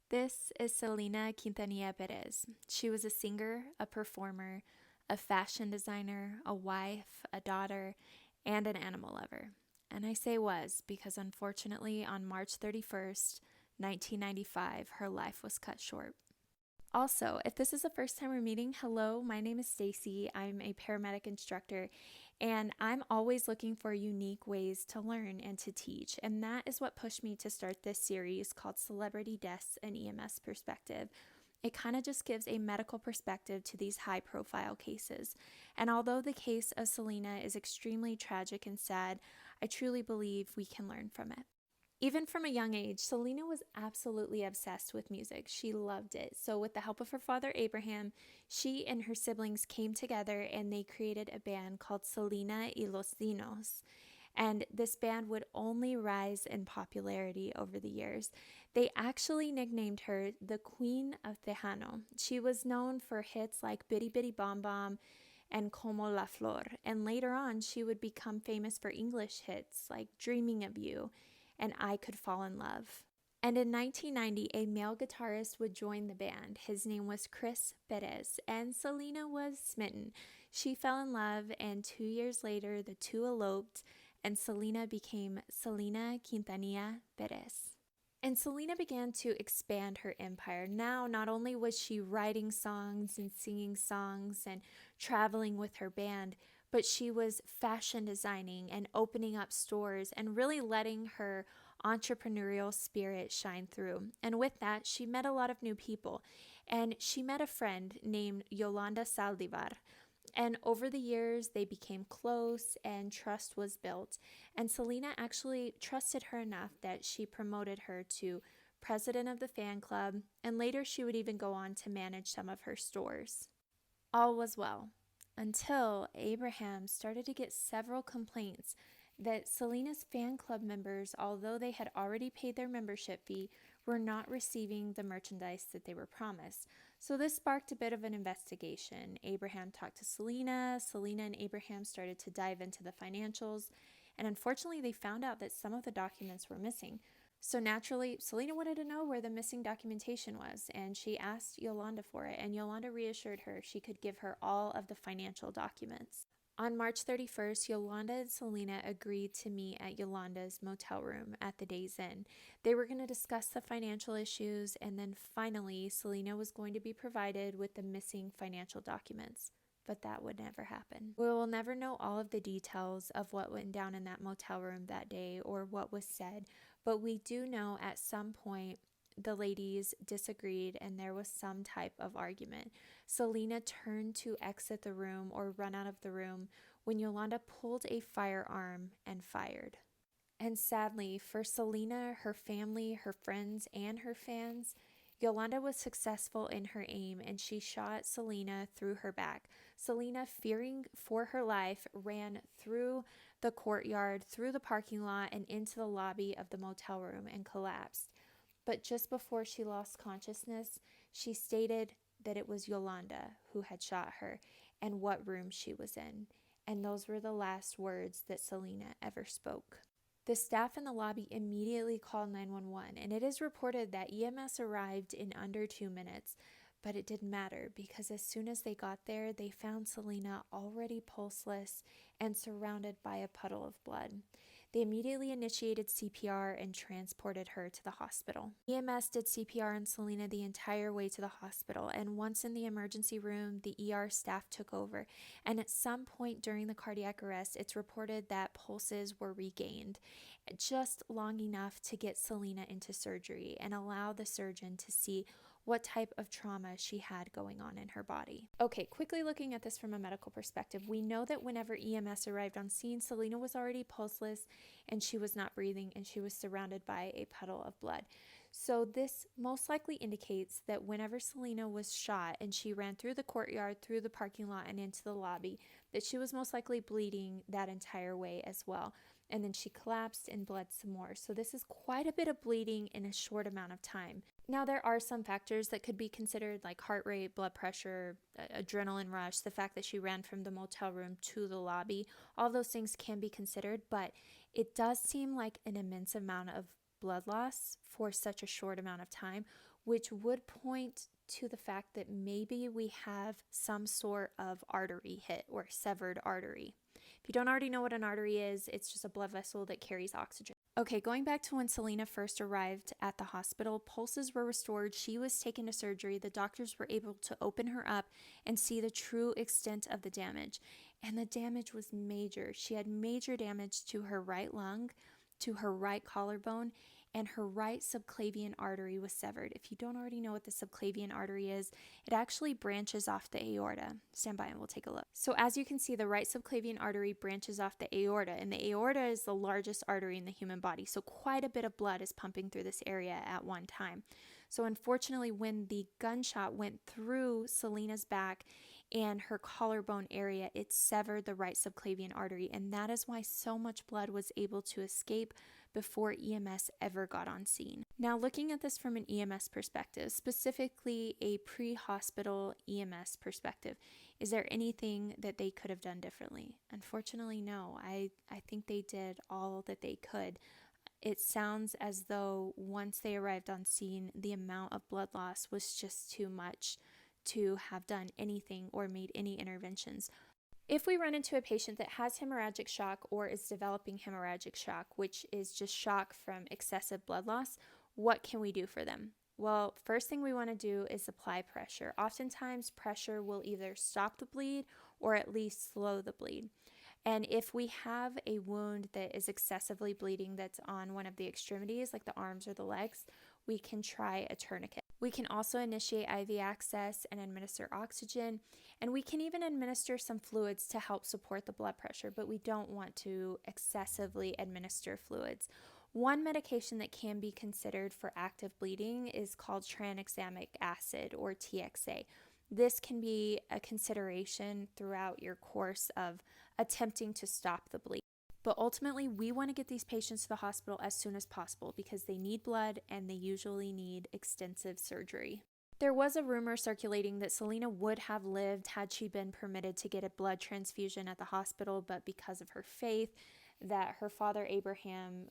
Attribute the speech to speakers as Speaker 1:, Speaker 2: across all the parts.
Speaker 1: This is Selena Quintanilla-Perez. She was a singer, a performer, a fashion designer, a wife, a daughter, and an animal lover. And I say was because unfortunately on March 31st, 1995, her life was cut short. Also, if this is the first time we're meeting, hello, my name is Stacy. I'm a paramedic instructor, and I'm always looking for unique ways to learn and to teach. And that is what pushed me to start this series called Celebrity Deaths and EMS Perspective. It kind of just gives a medical perspective to these high profile cases. And although the case of Selena is extremely tragic and sad, I truly believe we can learn from it. Even from a young age, Selena was absolutely obsessed with music. She loved it. So, with the help of her father, Abraham, she and her siblings came together and they created a band called Selena y los Dinos. And this band would only rise in popularity over the years. They actually nicknamed her the Queen of Tejano. She was known for hits like Bidi Bidi Bom Bom and Como la Flor. And later on, she would become famous for English hits like Dreaming of You and I Could Fall in Love. And in 1990, a male guitarist would join the band. His name was Chris Perez, and Selena was smitten. She fell in love, and 2 years later, the two eloped, and Selena became Selena Quintanilla-Perez. And Selena began to expand her empire. Now, not only was she writing songs and singing songs and traveling with her band, but she was fashion designing and opening up stores and really letting her entrepreneurial spirit shine through. And with that, she met a lot of new people. And she met a friend named Yolanda Saldivar. And over the years, they became close and trust was built. And Selena actually trusted her enough that she promoted her to president of the fan club. And later, she would even go on to manage some of her stores. All was well until Abraham started to get several complaints that Selena's fan club members, although they had already paid their membership fee, were not receiving the merchandise that they were promised. So this sparked a bit of an investigation. Abraham talked to Selena. Selena and Abraham started to dive into the financials, and unfortunately they found out that some of the documents were missing. So naturally, Selena wanted to know where the missing documentation was, and she asked Yolanda for it, and Yolanda reassured her she could give her all of the financial documents. On March 31st, Yolanda and Selena agreed to meet at Yolanda's motel room at the Days Inn. They were going to discuss the financial issues, and then finally, Selena was going to be provided with the missing financial documents. But that would never happen. We will never know all of the details of what went down in that motel room that day or what was said, but we do know at some point the ladies disagreed and there was some type of argument. Selena turned to exit the room or run out of the room when Yolanda pulled a firearm and fired. And sadly, for Selena, her family, her friends, and her fans, Yolanda was successful in her aim and she shot Selena through her back. Selena, fearing for her life, ran through the courtyard, through the parking lot, and into the lobby of the motel room and collapsed. But just before she lost consciousness, she stated that it was Yolanda who had shot her and what room she was in. And those were the last words that Selena ever spoke. The staff in the lobby immediately called 911, and it is reported that EMS arrived in under 2 minutes, but it didn't matter because as soon as they got there, they found Selena already pulseless and surrounded by a puddle of blood. They immediately initiated CPR and transported her to the hospital. EMS did CPR on Selena the entire way to the hospital, and once in the emergency room, the ER staff took over. And at some point during the cardiac arrest, it's reported that pulses were regained, just long enough to get Selena into surgery and allow the surgeon to see what type of trauma she had going on in her body. Okay, quickly looking at this from a medical perspective, we know that whenever EMS arrived on scene, Selena was already pulseless and she was not breathing and she was surrounded by a puddle of blood. So this most likely indicates that whenever Selena was shot and she ran through the courtyard, through the parking lot, and into the lobby, that she was most likely bleeding that entire way as well. And then she collapsed and bled some more. So this is quite a bit of bleeding in a short amount of time. Now, there are some factors that could be considered like heart rate, blood pressure, adrenaline rush, the fact that she ran from the motel room to the lobby. All those things can be considered, but it does seem like an immense amount of blood loss for such a short amount of time, which would point to the fact that maybe we have some sort of artery hit or severed artery. If you don't already know what an artery is, it's just a blood vessel that carries oxygen. Okay, going back to when Selena first arrived at the hospital, pulses were restored, she was taken to surgery, the doctors were able to open her up and see the true extent of the damage. And the damage was major. She had major damage to her right lung, to her right collarbone, and her right subclavian artery was severed. If you don't already know what the subclavian artery is, it actually branches off the aorta. Stand by and we'll take a look. So as you can see, the right subclavian artery branches off the aorta, and the aorta is the largest artery in the human body. So quite a bit of blood is pumping through this area at one time. So unfortunately, when the gunshot went through Selena's back and her collarbone area, it severed the right subclavian artery, and that is why so much blood was able to escape before EMS ever got on scene. Now, looking at this from an EMS perspective, specifically a pre-hospital EMS perspective, is there anything that they could have done differently? Unfortunately, no. I think they did all that they could. It sounds as though once they arrived on scene, the amount of blood loss was just too much to have done anything or made any interventions. If we run into a patient that has hemorrhagic shock or is developing hemorrhagic shock, which is just shock from excessive blood loss, what can we do for them? Well, first thing we want to do is apply pressure. Oftentimes, pressure will either stop the bleed or at least slow the bleed. And if we have a wound that is excessively bleeding that's on one of the extremities, like the arms or the legs, we can try a tourniquet. We can also initiate IV access and administer oxygen, and we can even administer some fluids to help support the blood pressure, but we don't want to excessively administer fluids. One medication that can be considered for active bleeding is called tranexamic acid, or TXA. This can be a consideration throughout your course of attempting to stop the bleed. But ultimately, we want to get these patients to the hospital as soon as possible because they need blood and they usually need extensive surgery. There was a rumor circulating that Selena would have lived had she been permitted to get a blood transfusion at the hospital, but because of her faith, that her father Abraham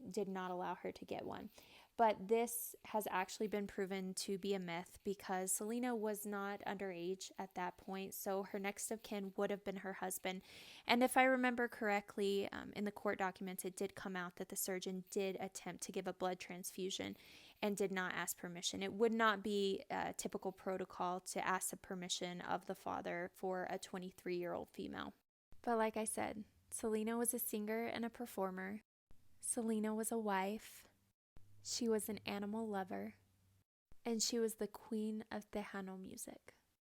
Speaker 1: did not allow her to get one. But this has actually been proven to be a myth because Selena was not underage at that point, so her next of kin would have been her husband. And if I remember correctly, in the court documents, it did come out that the surgeon did attempt to give a blood transfusion and did not ask permission. It would not be a typical protocol to ask the permission of the father for a 23-year-old female. But like I said, Selena was a singer and a performer. Selena was a wife. She was an animal lover, and she was the Queen of Tejano music.